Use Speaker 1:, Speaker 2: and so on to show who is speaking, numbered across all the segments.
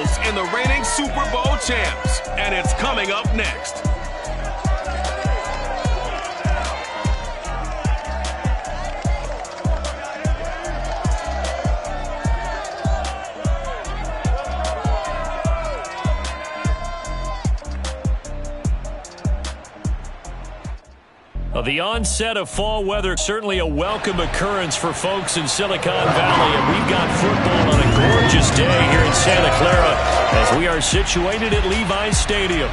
Speaker 1: Eagles and the reigning Super Bowl champs. And it's coming up next.
Speaker 2: The onset of fall weather, certainly a welcome occurrence for folks in Silicon Valley. And we've got football on a gorgeous day here in Santa Clara as we are situated at Levi's Stadium.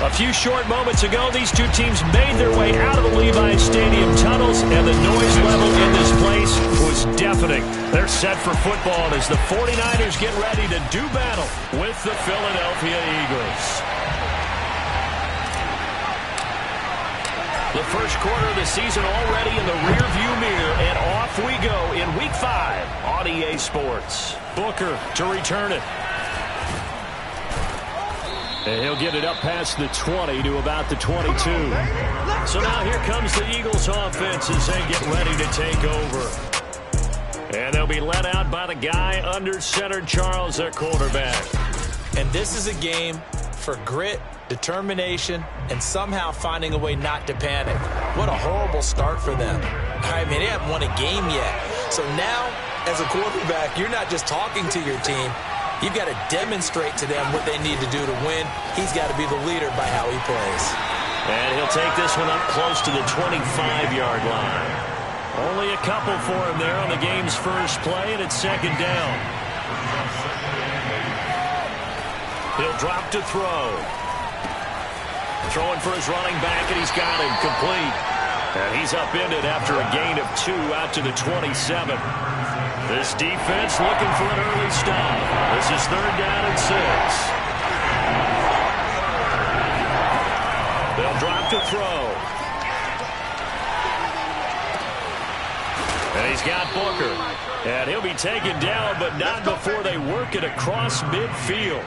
Speaker 2: A few short moments ago, these two teams made their way out of the Levi's Stadium tunnels, and the noise level in this place was deafening. They're set for football as the 49ers get ready to do battle with the Philadelphia Eagles. The first quarter of the season already in the rearview mirror, and off we go in Week 5 on EA Sports. Booker to return it. And he'll get it up past the 20 to about the 22. So now here comes the Eagles offense as they get ready to take over. And they'll be led out by the guy under center, Charles, their quarterback.
Speaker 3: And this is a game for grit, determination, and somehow finding a way not to panic. What a horrible start for them. I mean, they haven't won a game yet. So now, as a quarterback, you're not just talking to your team. You've got to demonstrate to them what they need to do to win. He's got to be the leader by how he plays.
Speaker 2: And he'll take this one up close to the 25-yard line. Only a couple for him there on the game's first play, and it's second down. He'll drop to throw. Throwing for his running back, and he's got him complete. And he's upended after a gain of 2 out to the 27. This defense looking for an early stop. This is third down and 6. They'll drop to throw. And he's got Booker. And he'll be taken down, but not before they work it across midfield.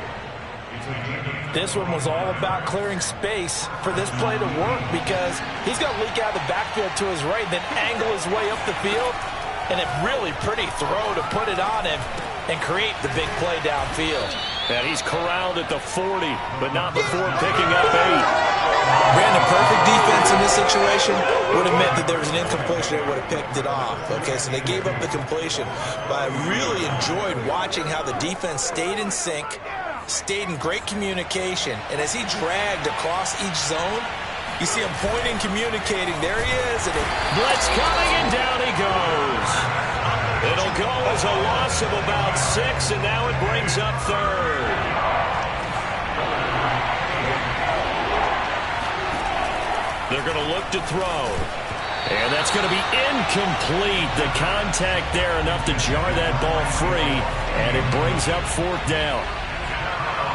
Speaker 3: This one was all about clearing space for this play to work because he's going to leak out of the backfield to his right, then angle his way up the field, and a really pretty throw to put it on him and create the big play downfield.
Speaker 2: And he's corralled at the 40, but not before picking up 8.
Speaker 3: Brandon, perfect defense in this situation would have meant that there was an incompletion that would have picked it off. Okay, so they gave up the completion, but I really enjoyed watching how the defense stayed in sync, stayed in great communication, and as he dragged across each zone, you see him pointing, communicating. There he is. And
Speaker 2: blitz coming, and down he goes. It'll go as a loss of about 6, and now it brings up third. They're going to look to throw. And that's going to be incomplete. The contact there enough to jar that ball free, and it brings up 4th down.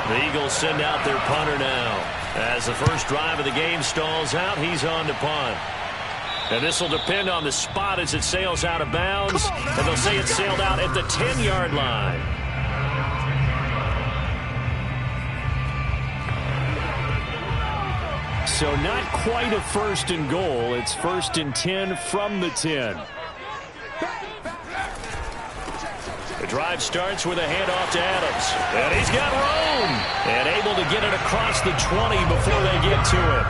Speaker 2: The Eagles send out their punter now. As the first drive of the game stalls out, he's on to punt. And this will depend on the spot as it sails out of bounds. And they'll say it sailed out at the 10-yard line. So not quite a 1st and goal. It's 1st and 10 from the 10. The drive starts with a handoff to Adams. And he's got room. And able to get it across the 20 before they get to it.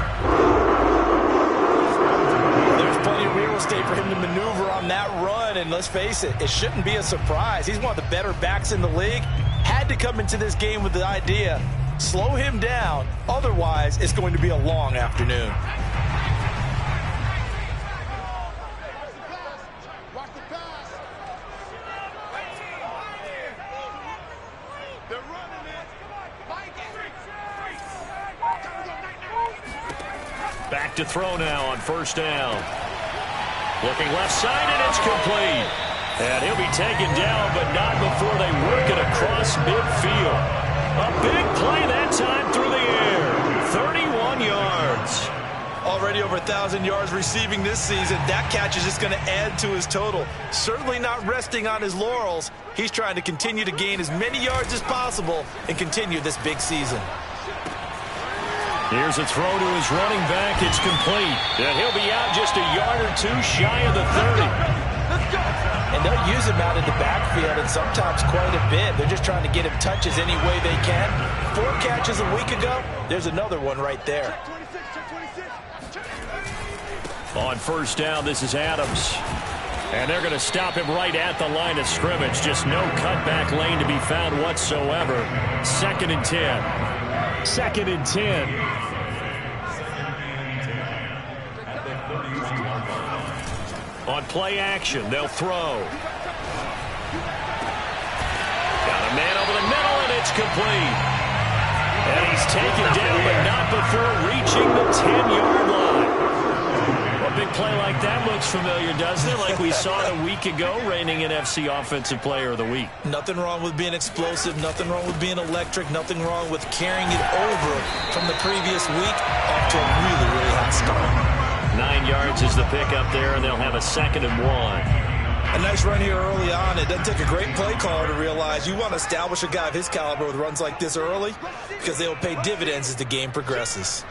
Speaker 3: There's plenty of real estate for him to maneuver on that run. And let's face it, it shouldn't be a surprise. He's one of the better backs in the league. Had to come into this game with the idea, slow him down. Otherwise, it's going to be a long afternoon.
Speaker 2: Back to throw now on 1st down. Looking left side, and it's complete. And he'll be taken down, but not before they work it across midfield. A big play that time through the air. 31 yards.
Speaker 3: Already over 1,000 yards receiving this season. That catch is just going to add to his total. Certainly not resting on his laurels. He's trying to continue to gain as many yards as possible and continue this big season.
Speaker 2: Here's a throw to his running back. It's complete. And he'll be out just a yard or 2 shy of the 30.
Speaker 3: And they'll use him out in the backfield, and sometimes quite a bit. They're just trying to get him touches any way they can. 4 catches a week ago. There's another one right there.
Speaker 2: On first down, this is Adams. And they're going to stop him right at the line of scrimmage. Just no cutback lane to be found whatsoever. 2nd and 10. 2nd and 10. On play action, they'll throw. Got a man over the middle, and it's complete. And he's taken down, but not before reaching the 10-yard line. A big play like that looks familiar, doesn't it? Like we saw it a week ago, reigning NFC Offensive Player of the Week.
Speaker 3: Nothing wrong with being explosive. Nothing wrong with being electric. Nothing wrong with carrying it over from the previous week off to a really, really hot start.
Speaker 2: 9 yards is the pickup there, and they'll have a 2nd and 1.
Speaker 3: A nice run here early on. It doesn't take a great play caller to realize you want to establish a guy of his caliber with runs like this early because they will pay dividends as the game progresses.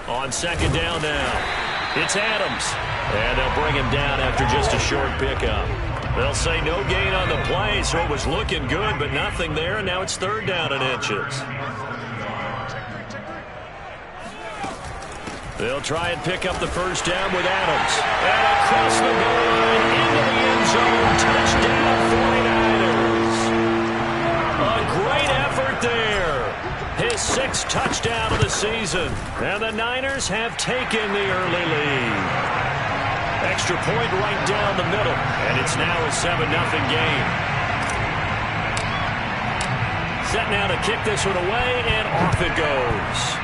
Speaker 2: On 2nd down now, it's Adams. And they'll bring him down after just a short pickup. They'll say no gain on the play, so it was looking good, but nothing there, and now it's 3rd down and inches. They'll try and pick up the first down with Adams. And across the goal line into the end zone. Touchdown 49ers. A great effort there. His 6th touchdown of the season. And the Niners have taken the early lead. Extra point right down the middle. And it's now a 7-0 game. Set now to kick this one away, and off it goes.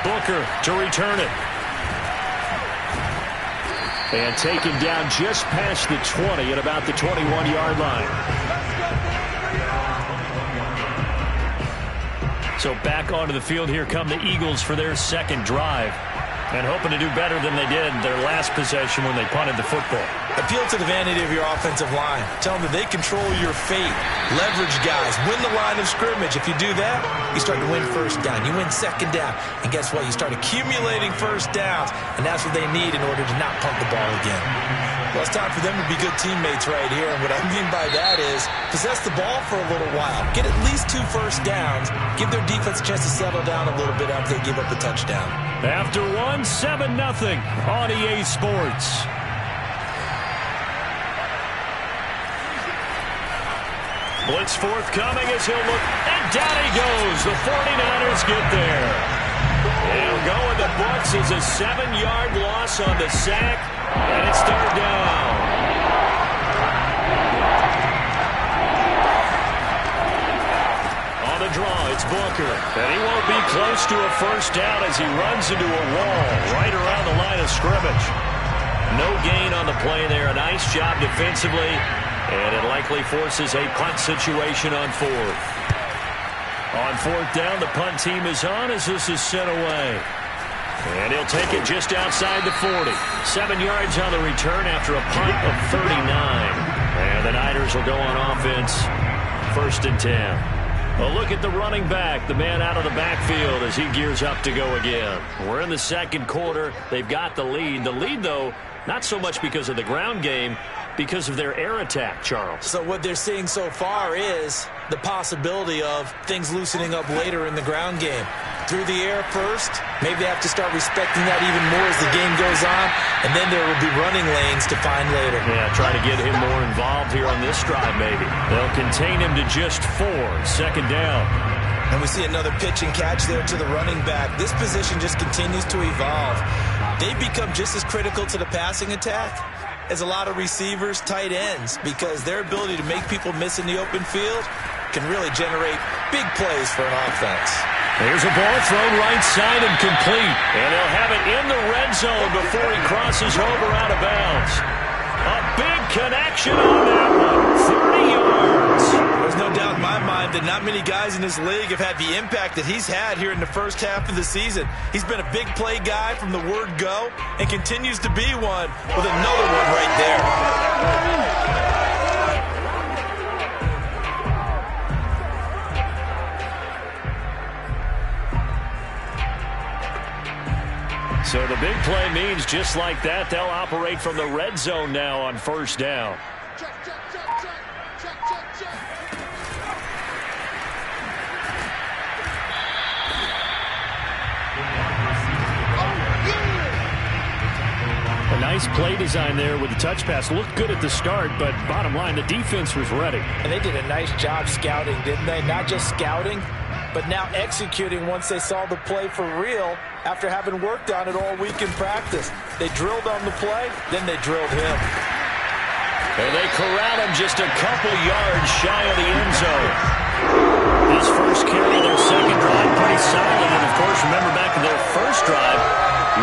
Speaker 2: Booker to return it. And taken down just past the 20 at about the 21-yard line. So back onto the field here come the Eagles for their 2nd drive. And hoping to do better than they did their last possession when they punted the football.
Speaker 3: Appeal to the vanity of your offensive line. Tell them that they control your fate. Leverage guys. Win the line of scrimmage. If you do that, you start to win first down. You win 2nd down. And guess what? You start accumulating first downs. And that's what they need in order to not punt the ball again. Well, it's time for them to be good teammates right here. And what I mean by that is possess the ball for a little while. Get at least 2 first downs. Give their defense a chance to settle down a little bit after they give up the touchdown.
Speaker 2: After 7-0 on EA Sports. Blitz forthcoming as he'll look, and down he goes. The 49ers get there. He'll go in the books as a 7-yard loss on the sack, and it's 3rd down. On the draw, it's Booker, and he won't be close to a first down as he runs into a wall right around the line of scrimmage. No gain on the play there. A nice job defensively, and it likely forces a punt situation on 4th. On 4th down, the punt team is on as this is sent away. And he'll take it just outside the 40. 7 yards on the return after a punt of 39. And the Niners will go on offense. 1st and 10. Well, look at the running back, the man out of the backfield as he gears up to go again. We're in the 2nd quarter. They've got the lead. The lead, though, not so much because of the ground game, because of their air attack, Charles.
Speaker 3: So what they're seeing so far is the possibility of things loosening up later in the ground game. Through the air first, maybe they have to start respecting that even more as the game goes on, and then there will be running lanes to find later.
Speaker 2: Yeah, try to get him more involved here on this drive, maybe. They'll contain him to just 4, 2nd down.
Speaker 3: And we see another pitch and catch there to the running back. This position just continues to evolve. They become just as critical to the passing attack as a lot of receivers, tight ends, because their ability to make people miss in the open field can really generate big plays for an offense.
Speaker 2: There's a ball thrown right side and complete. And they'll have it in the red zone before he crosses over out of bounds. A big connection on that one. 30 yards.
Speaker 3: There's no doubt in my mind that not many guys in this league have had the impact that he's had here in the first half of the season. He's been a big play guy from the word go and continues to be one with another one right there.
Speaker 2: So the big play means just like that, they'll operate from the red zone now on first down. A nice play design there with the touch pass. Looked good at the start, but bottom line, the defense was ready.
Speaker 3: And they did a nice job scouting, didn't they? Not just scouting, but now executing once they saw the play for real after having worked on it all week in practice. They drilled on the play, then they drilled him.
Speaker 2: And they corral him just a couple yards shy of the end zone. His first carry, their second drive, pretty solid. And, of course, remember back in their first drive,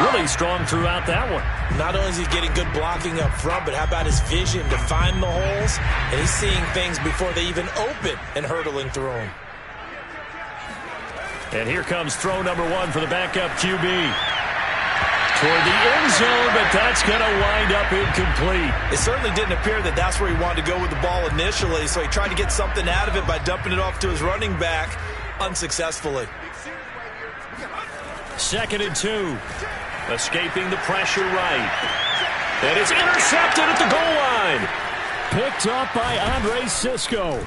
Speaker 2: really strong throughout that one.
Speaker 3: Not only is he getting good blocking up front, but how about his vision to find the holes? And he's seeing things before they even open and hurdling through them.
Speaker 2: And here comes throw number one for the backup QB. Toward the end zone, but that's going to wind up incomplete.
Speaker 3: It certainly didn't appear that that's where he wanted to go with the ball initially, so he tried to get something out of it by dumping it off to his running back unsuccessfully.
Speaker 2: 2nd and 2. Escaping the pressure right. And it's intercepted at the goal line. Picked up by Andre Cisco.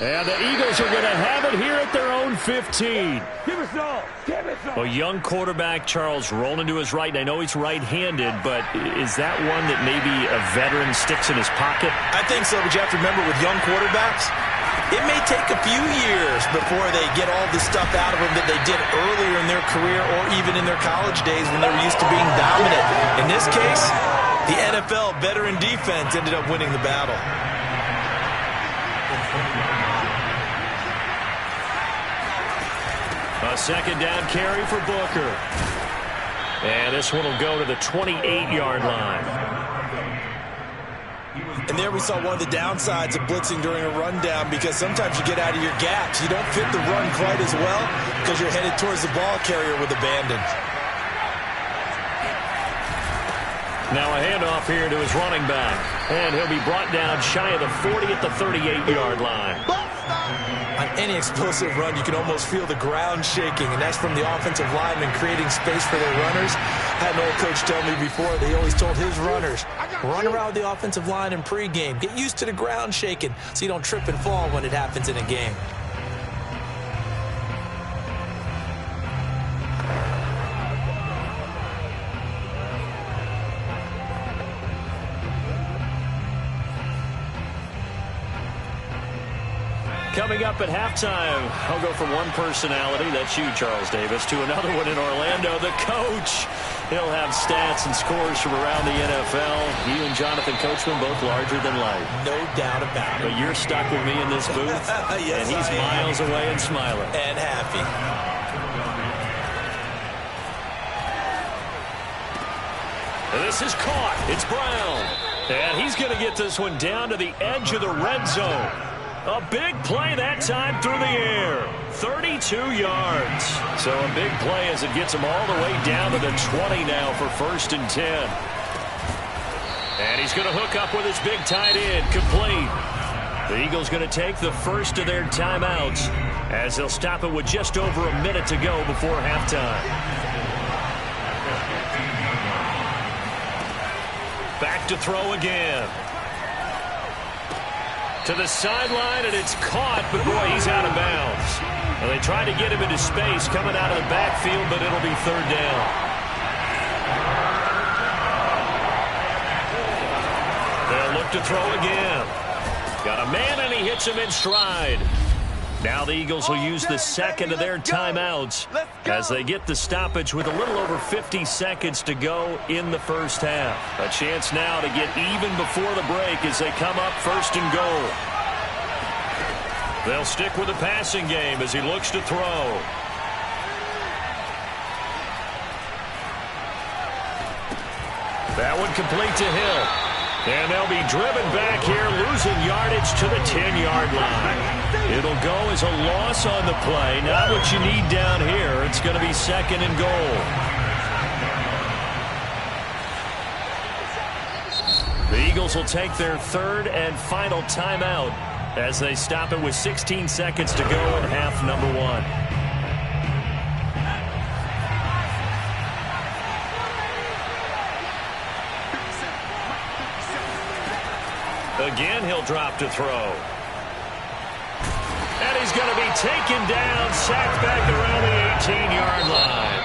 Speaker 2: And the Eagles are going to have it here at their own 15.
Speaker 4: Give us all. Give us all.
Speaker 2: A young quarterback, Charles, rolling to his right. I know he's right-handed, but is that one that maybe a veteran sticks in his pocket?
Speaker 3: I think so, but you have to remember with young quarterbacks, it may take a few years before they get all the stuff out of them that they did earlier in their career or even in their college days when they were used to being dominant. In this case, the NFL veteran defense ended up winning the battle.
Speaker 2: A second down carry for Booker. And this one will go to the 28-yard line.
Speaker 3: And there we saw one of the downsides of blitzing during a rundown, because sometimes you get out of your gaps. You don't fit the run quite as well because you're headed towards the ball carrier with abandon.
Speaker 2: Now a handoff here to his running back. And he'll be brought down shy of the 40 at the 38-yard line.
Speaker 3: On any explosive run, you can almost feel the ground shaking, and that's from the offensive linemen creating space for their runners. I had an old coach tell me before, they always told his runners, run around with the offensive line in pregame. Get used to the ground shaking so you don't trip and fall when it happens in a game.
Speaker 2: Coming up at halftime, I'll go from one personality, that's you, Charles Davis, to another one in Orlando, the coach. He'll have stats and scores from around the NFL. You and Jonathan Coachman, both larger than life.
Speaker 3: No doubt about it.
Speaker 2: But you're stuck with me in this booth,
Speaker 3: yes,
Speaker 2: and he's miles away and smiling.
Speaker 3: And happy.
Speaker 2: This is caught. It's Brown. And he's going to get this one down to the edge of the red zone. A big play that time through the air. 32 yards. So a big play as it gets him all the way down to the 20 now for 1st and 10. And he's going to hook up with his big tight end. Complete. The Eagles going to take the first of their timeouts as they'll stop it with just over a minute to go before halftime. Back to throw again. To the sideline, and it's caught, but boy, he's out of bounds. Well, they tried to get him into space coming out of the backfield, but it'll be 3rd down. They'll look to throw again. Got a man, and he hits him in stride. Now the Eagles will use the second of their timeouts as they get the stoppage with a little over 50 seconds to go in the first half. A chance now to get even before the break as they come up 1st and goal. They'll stick with the passing game as he looks to throw. That one complete to Hill. And they'll be driven back here, losing yardage to the 10-yard line. It'll go as a loss on the play. Not what you need down here. It's going to be 2nd and goal. The Eagles will take their 3rd and final timeout as they stop it with 16 seconds to go in half number 1. Again, he'll drop to throw. And he's going to be taken down, sacked back around the 18-yard line.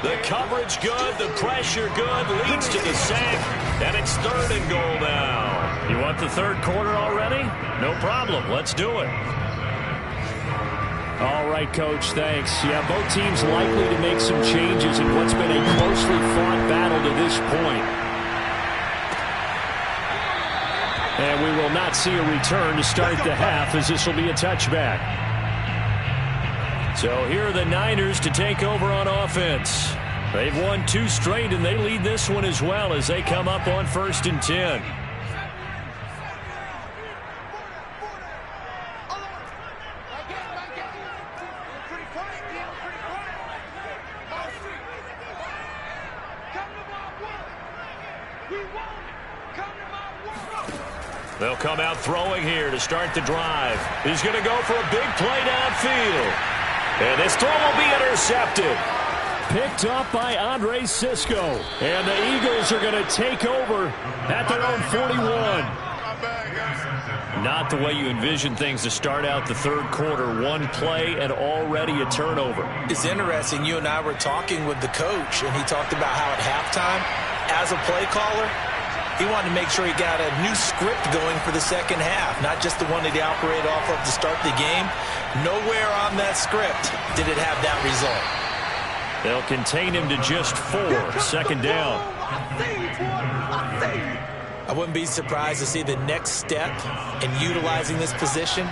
Speaker 2: The coverage good, the pressure good, leads to the sack, and it's 3rd and goal now. You want the third quarter already? No problem. Let's do it.
Speaker 5: All right, Coach, thanks. Yeah, both teams likely to make some changes in what's been a closely fought battle to this point. And we will not see a return to start the half, as this will be a touchback. So here are the Niners to take over on offense. They've won 2 straight, and they lead this one as well as they come up on 1st and 10.
Speaker 2: They'll come out throwing here to start the drive. He's going to go for a big play downfield. And this throw will be intercepted.
Speaker 5: Picked up by Andre Cisco. And the Eagles are going to take over at their own 41.
Speaker 2: Not the way you envision things to start out the third quarter. One play and already a turnover.
Speaker 3: It's interesting. You and I were talking with the coach, and he talked about how at halftime, as a play caller, he wanted to make sure he got a new script going for the second half, not just the one that he operated off of to start the game. Nowhere on that script did it have that result.
Speaker 2: They'll contain him to just 4. 2nd down.
Speaker 3: I wouldn't be surprised to see the next step in utilizing this position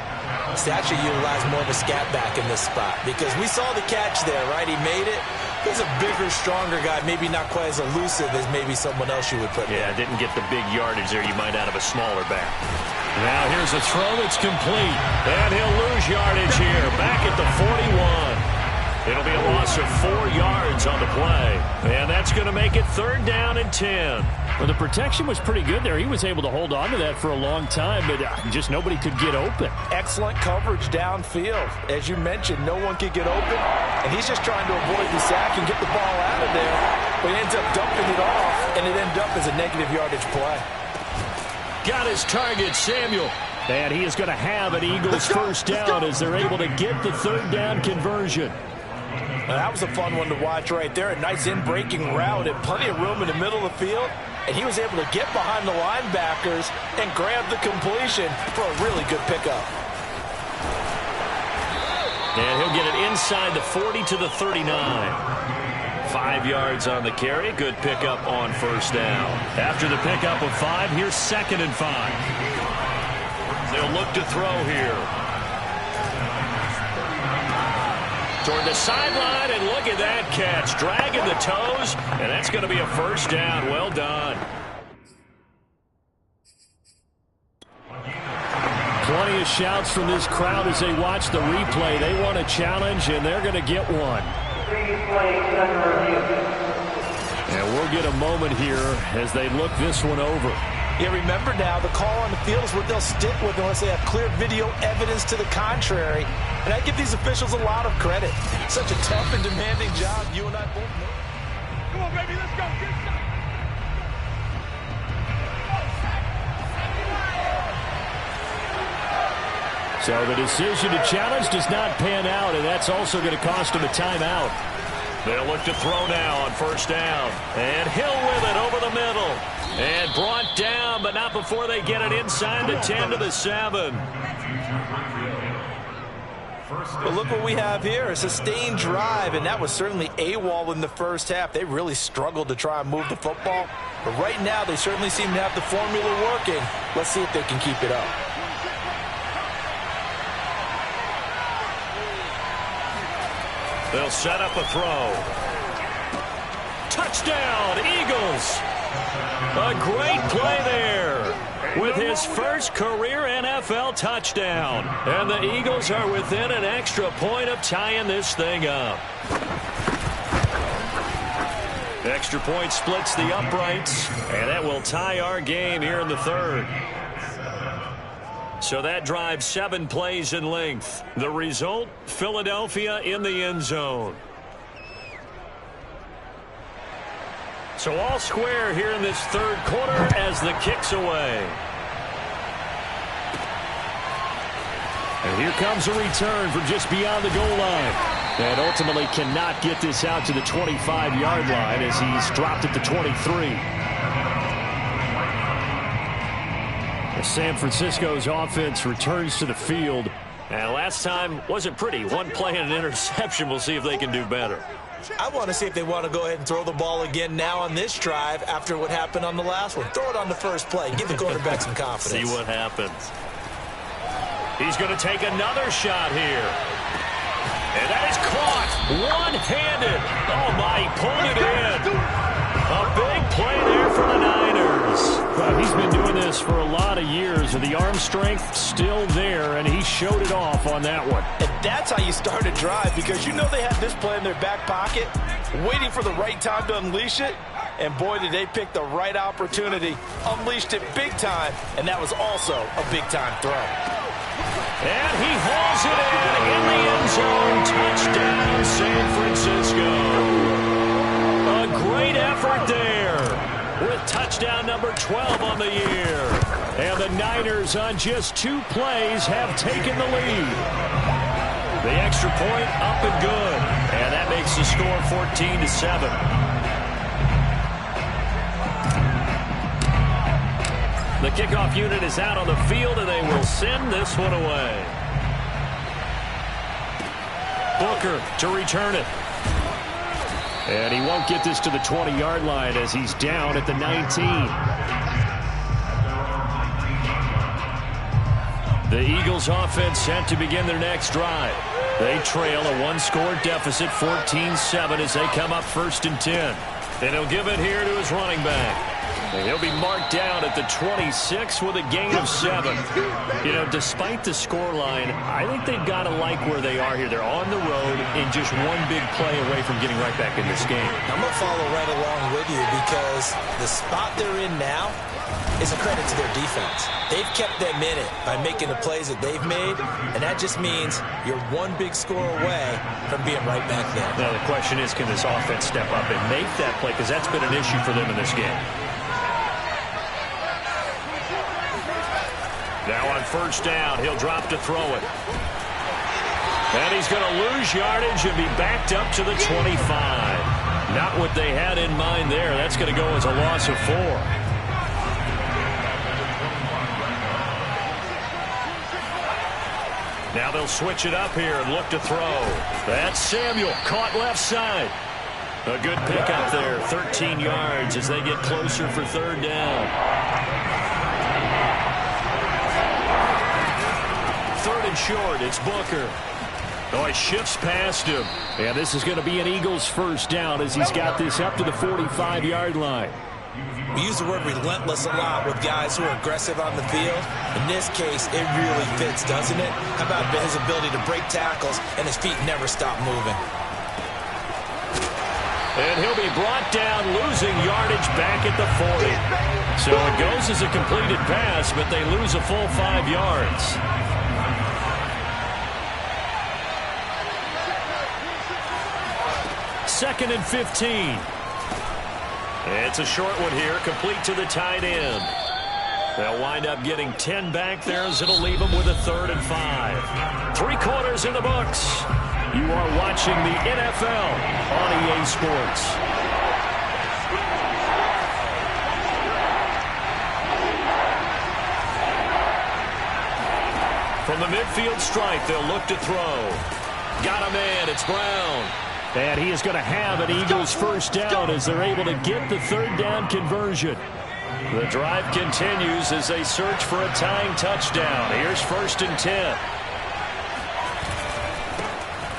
Speaker 3: is to actually utilize more of a scat back in this spot, because we saw the catch there, right? He made it. He's a bigger, stronger guy, maybe not quite as elusive as maybe someone else you would put
Speaker 2: Yeah,
Speaker 3: there.
Speaker 2: didn't get the big yardage there you might out of a smaller back. Now here's a throw that's complete. And he'll lose yardage here, back at the 41. It'll be a loss of 4 yards on the play. And that's going to make it 3rd down and 10.
Speaker 5: Well, the protection was pretty good there. He was able to hold on to that for a long time, but just nobody could get open.
Speaker 3: Excellent coverage downfield. As you mentioned, no one could get open, and he's just trying to avoid the sack and get the ball out of there. But he ends up dumping it off, and it ended up as a negative yardage play.
Speaker 2: Got his target, Samuel.
Speaker 5: And he is going to have an Eagles first down as they're able to get the 3rd down conversion.
Speaker 3: Now, that was a fun one to watch right there. A nice in-breaking route and plenty of room in the middle of the field. And he was able to get behind the linebackers and grab the completion for a really good pickup.
Speaker 2: And he'll get it inside the 40 to the 39. 5 yards on the carry. Good pickup on 1st down. After the pickup of 5, here's 2nd and 5. They'll look to throw here. Toward the sideline, and look at that catch. Dragging the toes, and that's going to be a 1st down. Well done.
Speaker 5: Plenty of shouts from this crowd as they watch the replay. They want a challenge, and they're going to get one. And we'll get a moment here as they look this one over.
Speaker 3: Yeah, remember now, the call on the field is what they'll stick with unless they have clear video evidence to the contrary. And I give these officials a lot of credit. Such a tough and demanding job. You and I both know.
Speaker 4: Come on, baby, let's go. Get it.
Speaker 5: So the decision to challenge does not pan out, and that's also going to cost him a timeout.
Speaker 2: They'll look to throw now on 1st down. And Hill with it over the middle. And brought down, but not before they get it inside the 10 to the 7.
Speaker 3: But look what we have here, a sustained drive, and that was certainly AWOL in the first half. They really struggled to try and move the football. But right now, they certainly seem to have the formula working. Let's see if they can keep it up.
Speaker 2: They'll set up a throw. Touchdown, Eagles. A great play there with his first career NFL touchdown. And the Eagles are within an extra point of tying this thing up. Extra point splits the uprights, and that will tie our game here in the 3rd. So that drives 7 plays in length. The result, Philadelphia in the end zone. So all square here in this 3rd quarter as the kick's away. And here comes a return from just beyond the goal line. And ultimately cannot get this out to the 25-yard line as he's dropped at the 23. San Francisco's offense returns to the field. And last time wasn't pretty. One play and an interception. We'll see if they can do better.
Speaker 3: I want to see if they want to go ahead and throw the ball again now on this drive after what happened on the last one. Throw it on the first play. Give the quarterback some confidence.
Speaker 2: See what happens. He's going to take another shot here. And that is caught one-handed. Oh, my, he pulled it in. A big play there for the Niners. Well, he's been doing this for a lot of years. The arm strength still there, and he showed it off on that one.
Speaker 3: And that's how you start a drive, because you know they had this play in their back pocket, waiting for the right time to unleash it. And boy, did they pick the right opportunity. Unleashed it big time, and that was also a big-time throw.
Speaker 2: And he hauls it in the end zone. Touchdown, San Francisco. A great effort there with touchdown number 12 on the year. And the Niners on just 2 plays have taken the lead. The extra point up and good. And that makes the score 14-7. The kickoff unit is out on the field, and they will send this one away. Booker to return it. And he won't get this to the 20-yard line as he's down at the 19. The Eagles offense set to begin their next drive. They trail a 1-score deficit, 14-7, as they come up 1st and 10. And he'll give it here to his running back. And he'll be marked down at the 26 with a gain of 7. You know, despite the scoreline, I think they've got to like where they are here. They're on the road and just one big play away from getting right back in this game.
Speaker 3: I'm going to follow right along with you, because the spot they're in now is a credit to their defense. They've kept them in it by making the plays that they've made, and that just means you're one big score away from being right back there.
Speaker 2: Now, the question is, can this offense step up and make that play? Because that's been an issue for them in this game. Now on 1st down, he'll drop to throw it. And he's going to lose yardage and be backed up to the 25. Not what they had in mind there. That's going to go as a loss of 4. Now they'll switch it up here and look to throw. That's Samuel, caught left side. A good pickup there, 13 yards as they get closer for 3rd down. 3rd and short, it's Booker. Oh, he shifts past him. And this is going to be an Eagles 1st down as he's got this up to the 45-yard line.
Speaker 3: We use the word relentless a lot with guys who are aggressive on the field. In this case, it really fits, doesn't it? How about his ability to break tackles and his feet never stop moving?
Speaker 2: And he'll be brought down, losing yardage back at the 40. So it goes as a completed pass, but they lose a full 5 yards. Second and 15. It's a short one here, complete to the tight end. They'll wind up getting 10 back there as it'll leave them with a 3rd and 5. 3 quarters in the books. You are watching the NFL on EA Sports. From the midfield stripe, they'll look to throw. Got a man, it's Brown. And he is going to have an Eagles 1st down as they're able to get the 3rd down conversion. The drive continues as they search for a tying touchdown. Here's 1st and 10.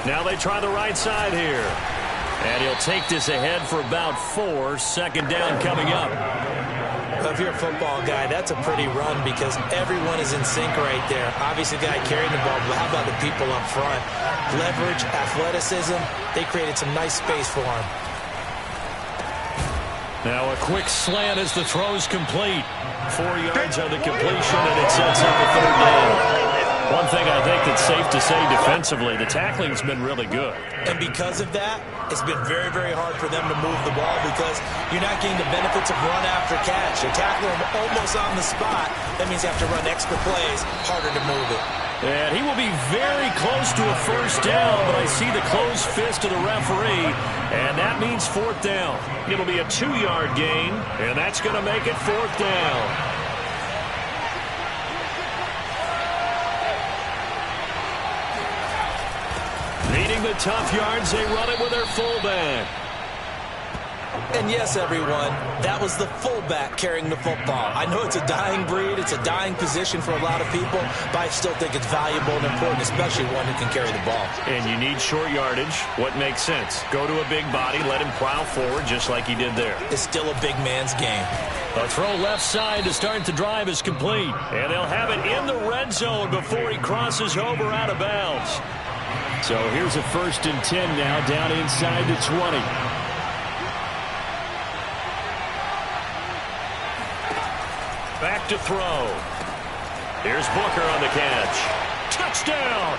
Speaker 2: Now they try the right side here. And he'll take this ahead for about 4. 2nd down coming up.
Speaker 3: Well, if you're a football guy, that's a pretty run because everyone is in sync right there. Obviously, the guy carrying the ball, but how about the people up front? Leverage, athleticism, they created some nice space for him.
Speaker 2: Now a quick slant as the throw's complete. 4 yards on the completion, and it sets up a 3rd down. One thing I think that's safe to say defensively, the tackling's been really good.
Speaker 3: And because of that, it's been very, very hard for them to move the ball because you're not getting the benefits of run after catch. You're tackling them almost on the spot. That means you have to run extra plays, harder to move it.
Speaker 2: And he will be very close to a first down, but I see the closed fist of the referee, and that means fourth down. It'll be a 2-yard gain, and that's going to make it fourth down. Needing the tough yards, they run it with their fullback.
Speaker 3: And yes, everyone, that was the fullback carrying the football. I know it's a dying breed, it's a dying position for a lot of people, but I still think it's valuable and important, especially one who can carry the ball.
Speaker 2: And you need short yardage. What makes sense? Go to a big body, let him plow forward just like he did there.
Speaker 3: It's still a big man's game.
Speaker 2: A throw left side to start the drive is complete. And they'll have it in the red zone before he crosses over out of bounds. So here's a 1st and 10 now down inside the 20. Back to throw. Here's Booker on the catch. Touchdown!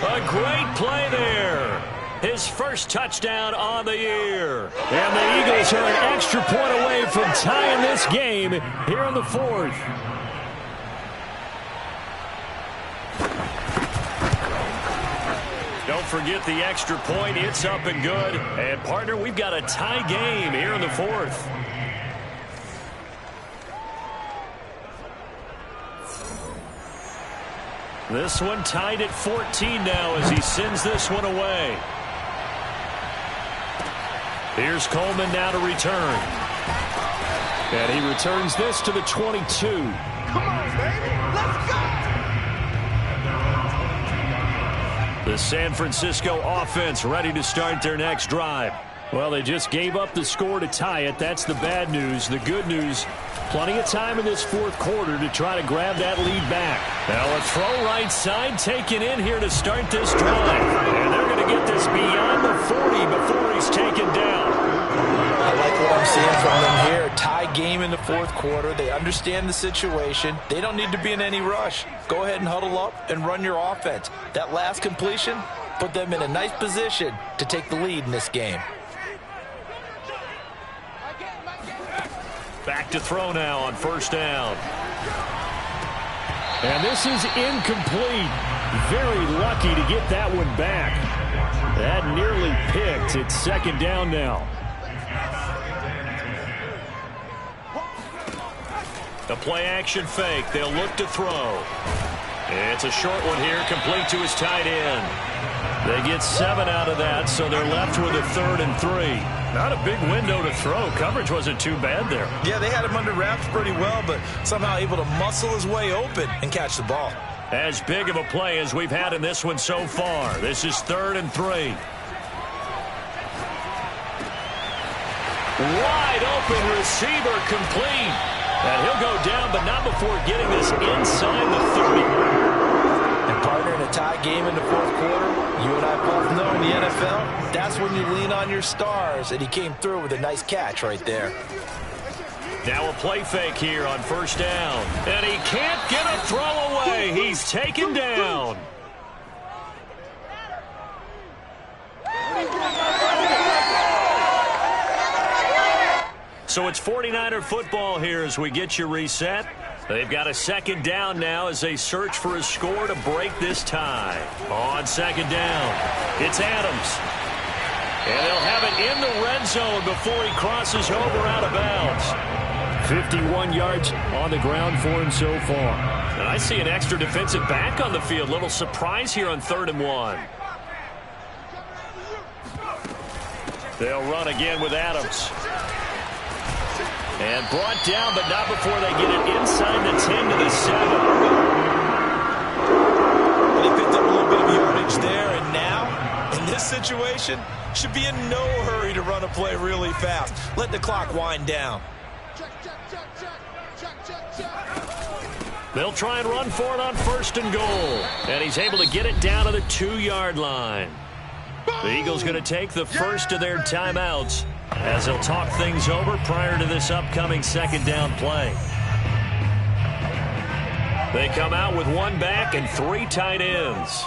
Speaker 2: A great play there. His first touchdown on the year. And the Eagles are an extra point away from tying this game here in the 4th. Don't forget the extra point. It's up and good. And, partner, we've got a tie game here in the 4th. This one tied at 14 now as he sends this one away. Here's Coleman now to return. And he returns this to the 22.
Speaker 4: Come on, baby. Let's go.
Speaker 2: The San Francisco offense ready to start their next drive. Well, they just gave up the score to tie it. That's the bad news. The good news, plenty of time in this 4th quarter to try to grab that lead back. Now a throw right side taken in here to start this drive. And they're going to get this beyond the 40 before he's taken down.
Speaker 3: I like what I'm seeing from them here. Tie game in the 4th quarter. They understand the situation. They don't need to be in any rush. Go ahead and huddle up and run your offense. That last completion put them in a nice position to take the lead in this game.
Speaker 2: Back to throw now on 1st down. And this is incomplete. Very lucky to get that one back. That nearly picked. It's 2nd down now. The play action fake. They'll look to throw. It's a short one here, complete to his tight end. They get 7 out of that, so they're left with a 3rd and 3. Not a big window to throw. Coverage wasn't too bad there.
Speaker 3: Yeah, they had him under wraps pretty well, but somehow able to muscle his way open and catch the ball.
Speaker 2: As big of a play as we've had in this one so far. This is 3rd and 3. Wide open receiver complete. And he'll go down, but not before getting this inside the 30.
Speaker 3: And partner, in a tie game in the 4th quarter, you and I both know in the NFL, that's when you lean on your stars, and he came through with a nice catch right there.
Speaker 2: Now a play fake here on 1st down. And he can't get a throw away. He's taken down. So it's 49er football here as we get you reset. They've got a 2nd down now as they search for a score to break this tie. On 2nd down, it's Adams. And they'll have it in the red zone before he crosses over out of bounds. 51 yards on the ground for him so far. And I see an extra defensive back on the field. Little surprise here on 3rd and 1. They'll run again with Adams. And brought down, but not before they get it inside the 10 to the 7.
Speaker 3: They picked up a little bit of yardage there, and now, in this situation, should be in no hurry to run a play really fast. Let the clock wind down.
Speaker 2: They'll try and run for it on 1st and goal. And he's able to get it down to the 2-yard line. The Eagles going to take the first of their timeouts as they'll talk things over prior to this upcoming 2nd down play. They come out with 1 back and 3 tight ends.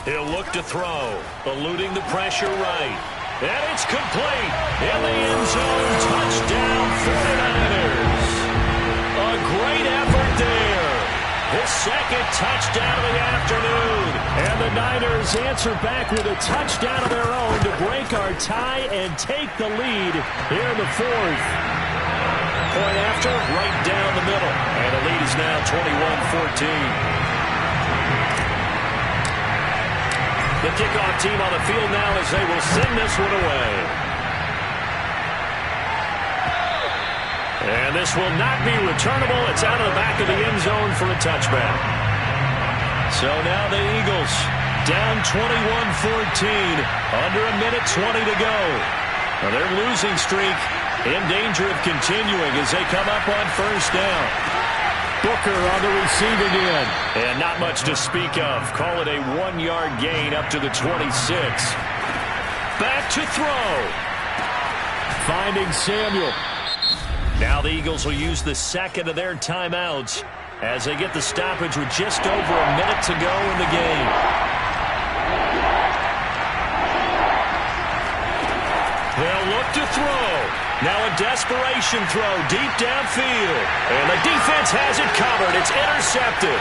Speaker 2: He'll look to throw, eluding the pressure right. And it's complete. In the end zone, touchdown 49ers. A great effort his second touchdown of the afternoon. And the Niners answer back with a touchdown of their own to break our tie and take the lead here in the fourth. Point after, right down the middle. And the lead is now 21-14. The kickoff team on the field now as they will send this one away. And this will not be returnable. It's out of the back of the end zone for a touchback. So now the Eagles down 21-14. Under a minute 20 to go. Now their losing streak in danger of continuing as they come up on first down. Booker on the receiving end. And not much to speak of. Call it a 1-yard gain up to the 26. Back to throw. Finding Samuel. Now the Eagles will use the second of their timeouts as they get the stoppage with just over a minute to go in the game. They'll look to throw. Now a desperation throw deep downfield. And the defense has it covered. It's intercepted.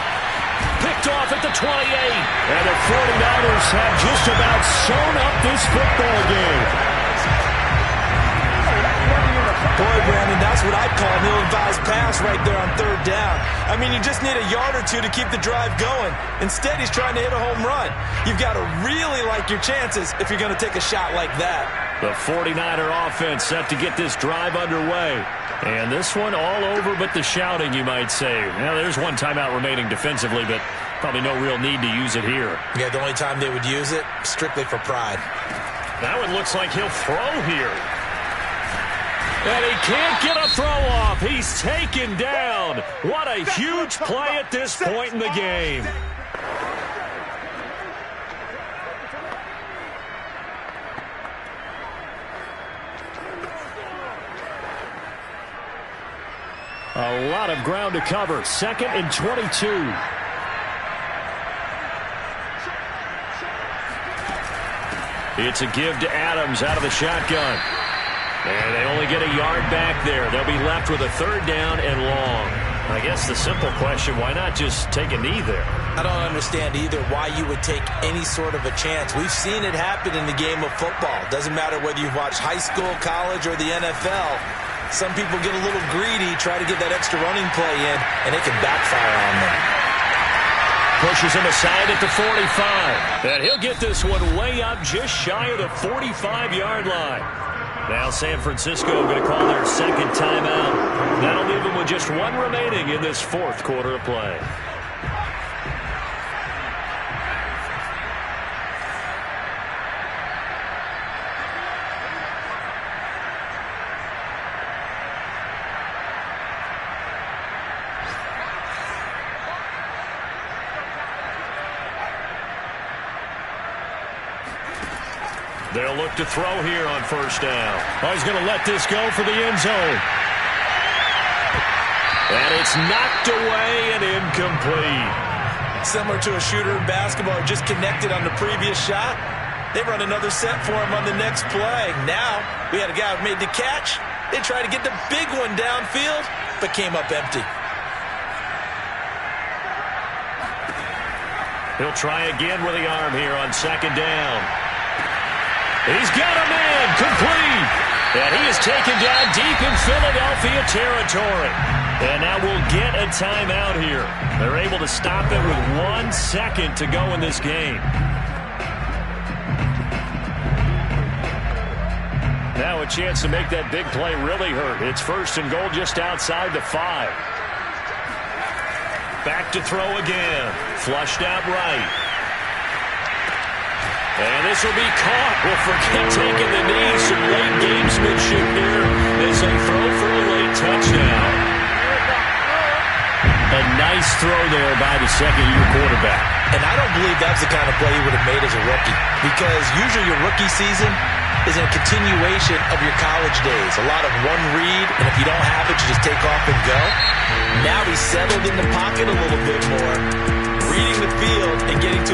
Speaker 2: Picked off at the 28. And the 49ers have just about sewn up this football game.
Speaker 3: Boy, Brandon, that's what I'd call an ill-advised pass right there on third down. I mean, you just need a yard or two to keep the drive going. Instead, he's trying to hit a home run. You've got to really like your chances if you're going to take a shot like that.
Speaker 2: The 49er offense set to get this drive underway. And this one all over but the shouting, you might say. Now, there's one timeout remaining defensively, but probably no real need to use it here.
Speaker 3: Yeah, the only time they would use it, strictly for pride.
Speaker 2: Now it looks like he'll throw here. And he can't get a throw off. He's taken down. What a huge play at this point in the game. A lot of ground to cover. 2nd and 22. It's a give to Adams out of the shotgun. And they only get a yard back there. They'll be left with a third down and long. I guess the simple question, why not just take a knee there?
Speaker 3: I don't understand either why you would take any sort of a chance. We've seen it happen in the game of football. Doesn't matter whether you've watched high school, college, or the NFL. Some people get a little greedy, try to get that extra running play in, and it can backfire on them.
Speaker 2: Pushes him aside at the 45. And he'll get this one way up just shy of the 45-yard line. Now San Francisco going to call their second timeout. That'll leave them with just one remaining in this fourth quarter of play. They'll look to throw here on first down. Oh, he's going to let this go for the end zone. And it's knocked away and incomplete.
Speaker 3: Similar to a shooter in basketball who just connected on the previous shot. They run another set for him on the next play. Now, we had a guy who made the catch. They tried to get the big one downfield, but came up empty.
Speaker 2: He'll try again with the arm here on second down. He's got a man complete. And he is taken down deep in Philadelphia territory. And now we'll get a timeout here. They're able to stop it with 1 second to go in this game. Now a chance to make that big play really hurt. It's 1st and goal just outside the 5. Back to throw again. Flushed out right. And this will be caught. We'll forget taking the knee. Some late gamesmanship here as they throw for a late touchdown. A nice throw there by the second-year quarterback.
Speaker 3: And I don't believe that's the kind of play he would have made as a rookie. Because usually your rookie season is a continuation of your college days. A lot of one read, and if you don't have it, you just take off and go. Now he's settled in the pocket a little bit more, reading the field and getting to